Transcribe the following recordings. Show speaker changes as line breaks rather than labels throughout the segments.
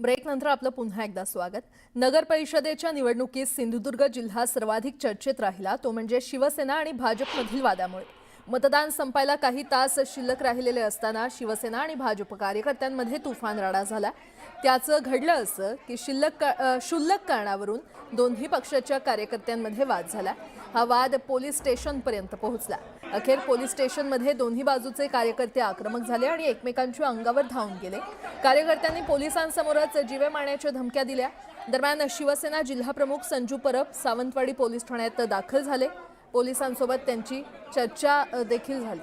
ब्रेकनंतर आपलं पुन्हा एकदा स्वागत। नगर परिषदेच्या निवडणुकीत सिंधुदुर्ग जिल्हा सर्वाधिक चर्चेत राहिला तो म्हणजे शिवसेना आणि भाजपमधील वादामुळे। मतदान संपायला काही तास शिल्लक राहिलेले असताना शिवसेना आणि भाजप कार्यकर्त्यांमध्ये तुफान राडा झाला। त्याचं घडलं असं की क्षुल्लक कारणावरून दोन्ही पक्षाच्या कार्यकर्त्यांमध्ये वाद झाला। हा वाद पोलीस स्टेशनपर्यंत पोहोचला। अखेर पोलीस स्टेशनमध्ये दोन्ही बाजूचे कार्यकर्ते आक्रमक झाले आणि एकमेकांच्या अंगावर धावून गेले। कार्यकर्त्यांनी पोलिसांसमोरच जीवे मारण्याच्या धमक्या दिल्या। दरम्यान शिवसेना जिल्हाप्रमुख संजू परब सावंतवाडी पोलीस ठाण्यात दाखल झाले। पोलिसांसोबत त्यांची चर्चा देखील झाली।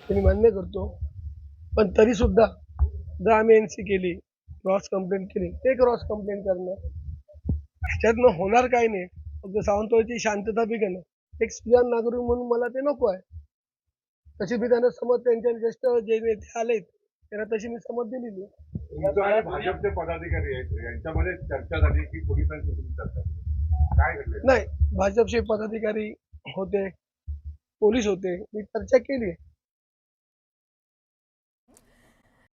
मी मान्य करतो, पण तरी सुद्धा जर आम्ही एनसी केली, क्रॉस कंप्लेंट केली, ते क्रॉस कंप्लेंट करणं ह्याच्यातनं होणार काय नाही। फक्त सावंतवाडीची शांतता बिघडणं एक सुजाण नागरिक म्हणून मला ते नको आहे। तशी मी त्यांना समज त्यांच्या ज्येष्ठ जे नेते आलेत त्यांना तशी मी समज दिलेली आहे।
भाजपचे पदाधिकारी आहेत यांच्यामध्ये चर्चा झाली की पोलिसांची चर्चा काय घडलं?
नाही, भाजपचे पदाधिकारी होते, पोलीस होते, मी चर्चा केली आहे।